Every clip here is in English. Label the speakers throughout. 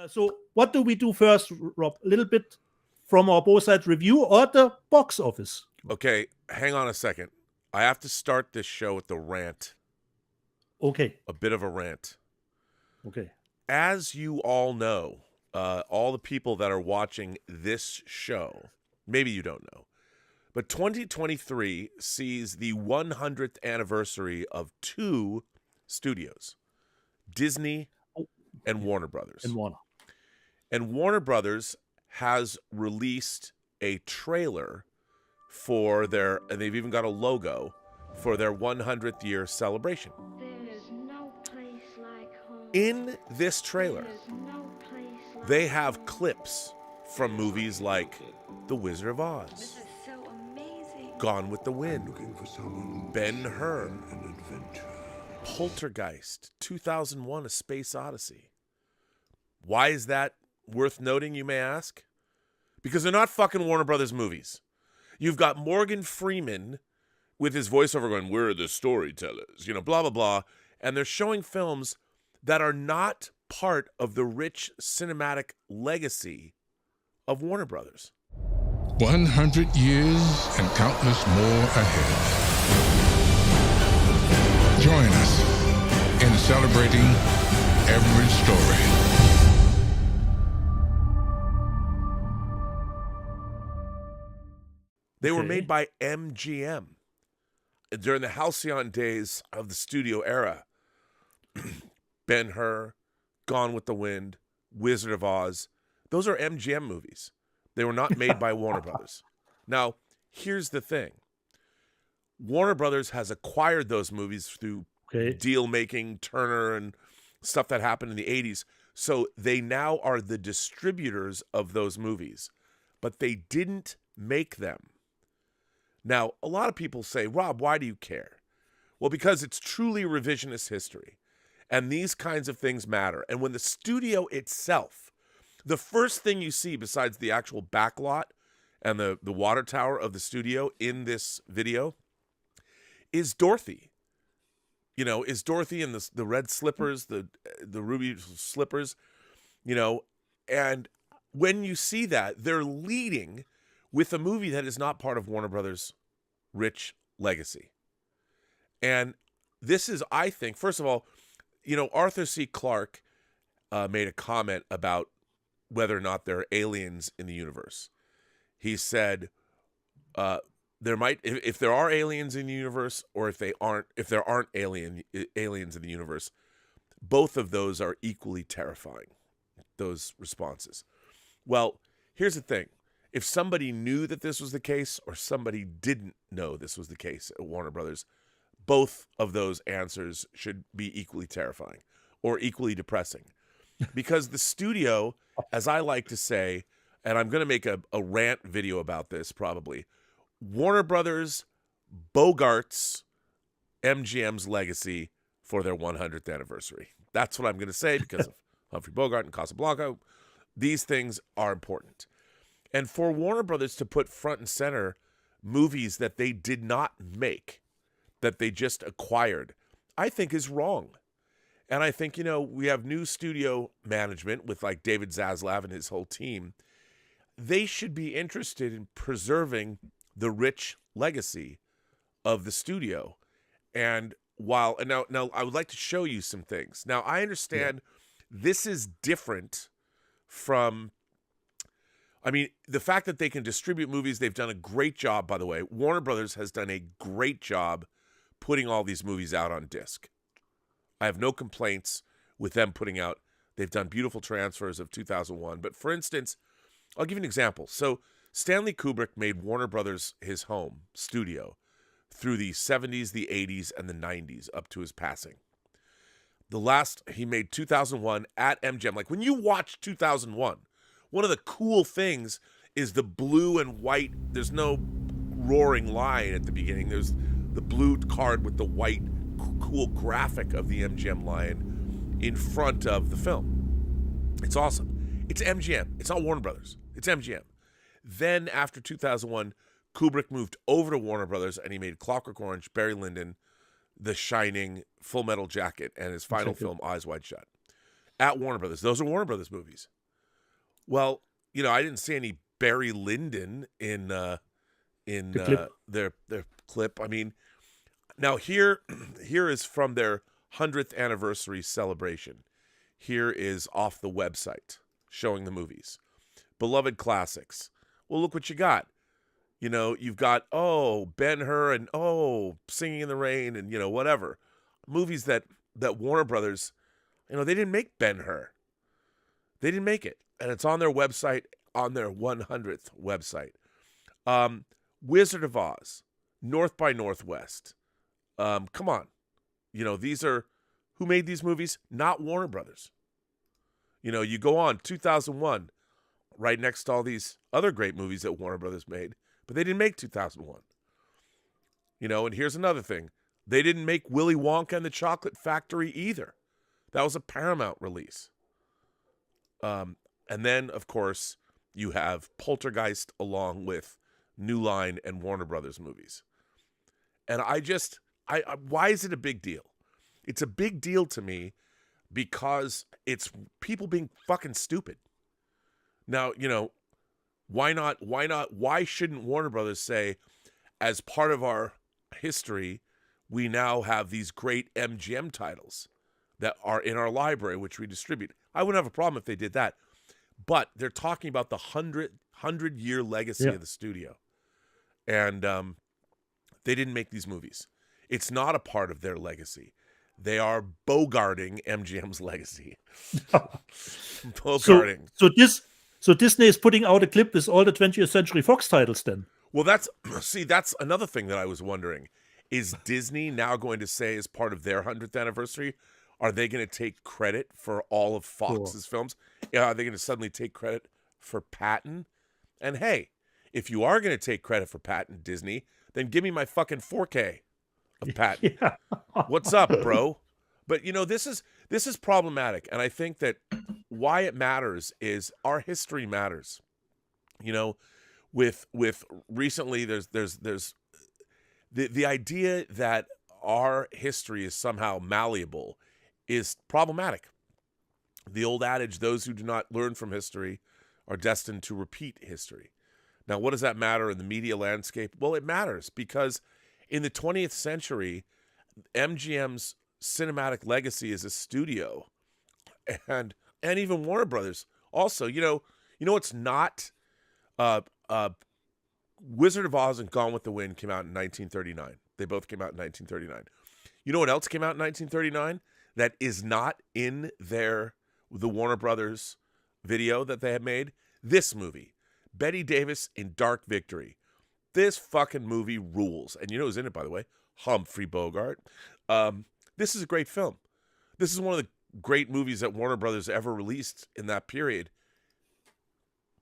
Speaker 1: So what do we do first, Rob? A little bit from our both sides review or the box office?
Speaker 2: Okay, hang on a second. I have to start this show with the rant.
Speaker 1: Okay.
Speaker 2: A bit of a rant.
Speaker 1: Okay.
Speaker 2: As you all know, all the people that are watching this show, maybe you don't know, but 2023 sees the 100th anniversary of two studios, Disney and Warner Brothers. And Warner Brothers has released a trailer for their, and they've even got a logo for their 100th year celebration.
Speaker 3: There's no place like home.
Speaker 2: In this trailer, they have clips from movies like The Wizard of Oz,
Speaker 3: This is so amazing.
Speaker 2: Gone with the Wind, Ben-Hur, Poltergeist, 2001: A Space Odyssey. Why is that worth noting, you may ask? Because they're not fucking Warner Brothers movies. You've got Morgan Freeman with his voiceover going, "We're the storytellers," blah, blah, blah. And they're showing films that are not part of the rich cinematic legacy of Warner Brothers.
Speaker 4: 100 years and countless more ahead. Join us in celebrating every story.
Speaker 2: They were made by MGM during the halcyon days of the studio era. Ben-Hur, Gone with the Wind, Wizard of Oz. Those are MGM movies. They were not made by Warner Brothers. Now, here's the thing. Warner Brothers has acquired those movies through deal-making, Turner, and stuff that happened in the 80s. So they now are the distributors of those movies. But they didn't make them. Now, a lot of people say, "Rob, why do you care?" Well, because it's truly revisionist history. And these kinds of things matter. And when the studio itself, the first thing you see besides the actual backlot and the water tower of the studio in this video is Dorothy. Is Dorothy in the red slippers, the ruby slippers, and when you see that, they're leading with a movie that is not part of Warner Brothers' rich legacy. And this is, I think, first of all, Arthur C. Clarke made a comment about whether or not there are aliens in the universe. He said there might, if there are aliens in the universe, or if there aren't aliens in the universe, both of those are equally terrifying, those responses. Well, here's the thing. If somebody knew that this was the case or somebody didn't know this was the case at Warner Brothers, both of those answers should be equally terrifying or equally depressing. Because the studio, as I like to say, and I'm going to make a rant video about this probably, Warner Brothers, Bogarts, MGM's legacy for their 100th anniversary. That's what I'm going to say because of Humphrey Bogart and Casablanca. These things are important. And for Warner Brothers to put front and center movies that they did not make, that they just acquired, I think is wrong. And I think, we have new studio management with like David Zaslav and his whole team. They should be interested in preserving the rich legacy of the studio. And now I would like to show you some things. Now, I understand this is different from, the fact that they can distribute movies, they've done a great job, by the way. Warner Brothers has done a great job putting all these movies out on disc. I have no complaints with them putting out. They've done beautiful transfers of 2001. But for instance, I'll give you an example. So Stanley Kubrick made Warner Brothers his home studio through the 70s, the 80s, and the 90s up to his passing. He made 2001 at MGM. Like when you watch 2001, one of the cool things is the blue and white. There's no roaring lion at the beginning. There's the blue card with the white cool graphic of the MGM lion in front of the film. It's awesome. It's MGM. It's not Warner Brothers. It's MGM. Then after 2001, Kubrick moved over to Warner Brothers and he made Clockwork Orange, Barry Lyndon, The Shining, Full Metal Jacket, and his final film, Eyes Wide Shut. at Warner Brothers. Those are Warner Brothers movies. Well, I didn't see any Barry Lyndon in
Speaker 1: clip.
Speaker 2: their clip. I mean, now here is from their 100th anniversary celebration. Here is off the website showing the movies. Beloved classics. Well, look what you got. You've got, Ben-Hur and, Singing in the Rain and, whatever. Movies that Warner Brothers, they didn't make Ben-Hur. They didn't make it. And it's on their website, on their 100th website. Wizard of Oz, North by Northwest. Come on. These are, who made these movies? Not Warner Brothers. You go on, 2001, right next to all these other great movies that Warner Brothers made, but they didn't make 2001. And here's another thing. They didn't make Willy Wonka and the Chocolate Factory either. That was a Paramount release. And then, of course, you have Poltergeist along with New Line and Warner Brothers movies. And why is it a big deal? It's a big deal to me because it's people being fucking stupid. Now, why not? Why shouldn't Warner Brothers say, as part of our history, we now have these great MGM titles that are in our library, which we distribute? I wouldn't have a problem if they did that. But they're talking about the 100-year legacy of the studio. And they didn't make these movies. It's not a part of their legacy. They are bogarting MGM's legacy. Bogarting.
Speaker 1: So Disney is putting out a clip with all the 20th Century Fox titles then?
Speaker 2: Well, that's another thing that I was wondering. Is Disney now going to say, as part of their 100th anniversary, are they going to take credit for all of Fox's films? Are they going to suddenly take credit for Patton? And hey, if you are going to take credit for Patton, Disney, then give me my fucking 4K of Patton.
Speaker 1: Yeah. What's
Speaker 2: What's up, bro? But this is problematic, and I think that why it matters is our history matters. With recently there's the idea that our history is somehow malleable is problematic. The old adage, those who do not learn from history are destined to repeat history. Now, what does that matter in the media landscape? Well, it matters because in the 20th century, MGM's cinematic legacy as a studio, and even Warner Brothers also, it's not. Wizard of Oz and Gone with the Wind came out in 1939. They both came out in 1939. You know what else came out in 1939 that is not in the Warner Brothers video that they had made? This movie, Bette Davis in Dark Victory. This fucking movie rules. And you know who's in it, by the way? Humphrey Bogart. This is a great film. This is one of the great movies that Warner Brothers ever released in that period.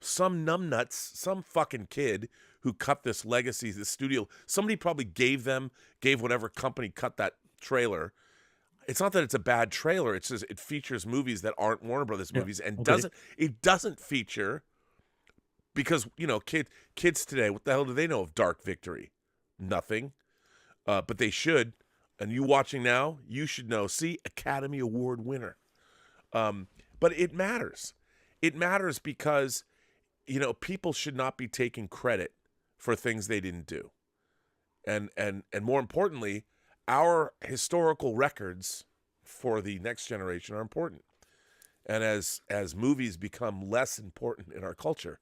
Speaker 2: Some numbnuts, some fucking kid who cut this legacy, this studio, somebody probably gave whatever company cut that trailer. It's not that it's a bad trailer. It's just it features movies that aren't Warner Brothers movies and doesn't feature because, kids today, what the hell do they know of Dark Victory? Nothing. But they should. And you watching now, you should know. See, Academy Award winner. But it matters. It matters because, people should not be taking credit for things they didn't do. And more importantly, our historical records for the next generation are important. And as movies become less important in our culture,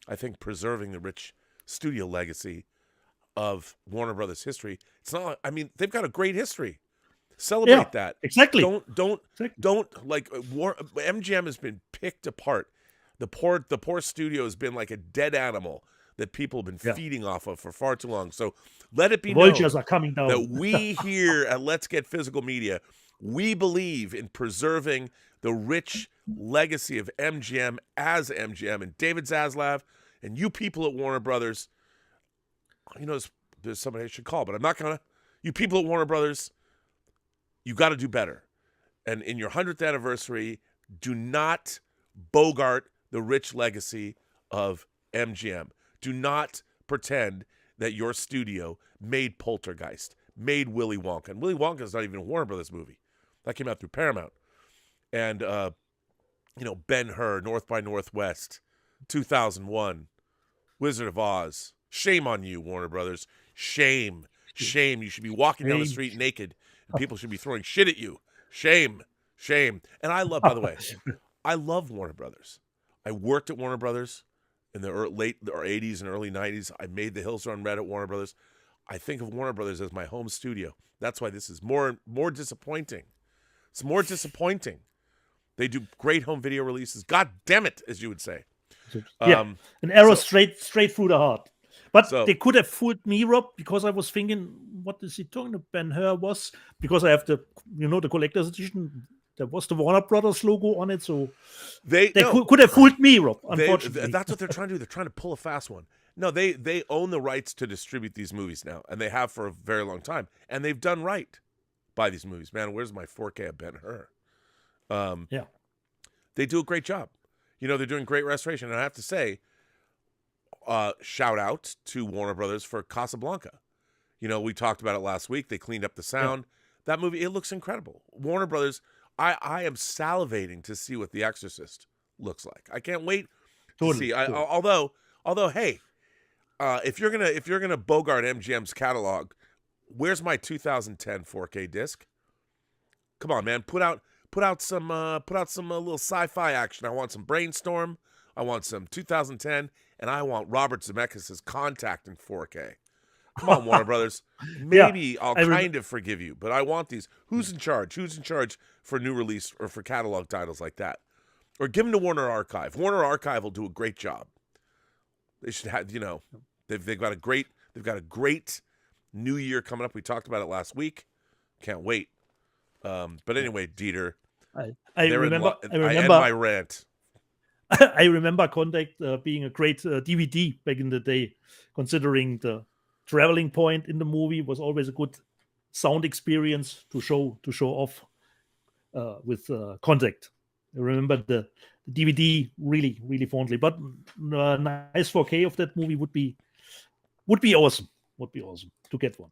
Speaker 2: I think preserving the rich studio legacy of Warner Brothers history, it's not, they've got a great history. Celebrate that.
Speaker 1: Exactly.
Speaker 2: Don't MGM has been picked apart. The poor studio has been like a dead animal that people have been feeding off of for far too long. So let it be
Speaker 1: Vultures
Speaker 2: known
Speaker 1: are coming down.
Speaker 2: that we here at Let's Get Physical Media, we believe in preserving the rich legacy of MGM as MGM, and David Zaslav and you people at Warner Brothers. There's somebody I should call, but I'm not gonna. You people at Warner Brothers, you got to do better. And in your 100th anniversary, do not bogart the rich legacy of MGM. Do not pretend that your studio made Poltergeist, made Willy Wonka. And Willy Wonka is not even a Warner Brothers movie. That came out through Paramount. And Ben-Hur, North by Northwest, 2001, Wizard of Oz. Shame on you, Warner Brothers. Shame. Shame. You should be walking down the street naked, and people should be throwing shit at you. Shame. Shame. And I love, by the way, I love Warner Brothers. I worked at Warner Brothers in the late 80s and early 90s. I made the Hills Run Red at Warner Brothers. I think of Warner Brothers as my home studio. That's why this is more disappointing. It's more disappointing. They do great home video releases. God damn it, as you would say.
Speaker 1: An arrow straight through the heart. But they could have fooled me, Rob, because I was thinking, what is he talking about? Ben-Hur was, because I have the collector's edition. There was the Warner Brothers logo on it, so they could have fooled me, Rob. Unfortunately,
Speaker 2: that's what they're trying to do. They're trying to pull a fast one. No, they own the rights to distribute these movies now, and they have for a very long time, and they've done right by these movies. Man, where's my 4K of Ben-Hur? They do a great job. They're doing great restoration, and I have to say, shout out to Warner Brothers for Casablanca. We talked about it last week. They cleaned up the sound. That movie, it looks incredible. Warner Brothers. I am salivating to see what The Exorcist looks like. I can't wait to see. Although, hey, if you're gonna Bogart MGM's catalog, where's my 2010 4K disc? Come on, man, put out some little sci-fi action. I want some Brainstorm. I want some 2010, and I want Robert Zemeckis' Contact in 4K. Come on, Warner Brothers. Maybe I'll kind of forgive you, but I want these. Who's in charge? Who's in charge for new release or for catalog titles like that? Or give them to Warner Archive. Warner Archive will do a great job. They should have, they've got a great new year coming up. We talked about it last week. Can't wait. But anyway, Dieter,
Speaker 1: I remember
Speaker 2: I end my rant.
Speaker 1: I remember Contact being a great DVD back in the day, considering the traveling point in the movie was always a good sound experience to show off with Contact. I remember the DVD really, really fondly. But nice 4K of that movie would be awesome. Would be awesome to get one.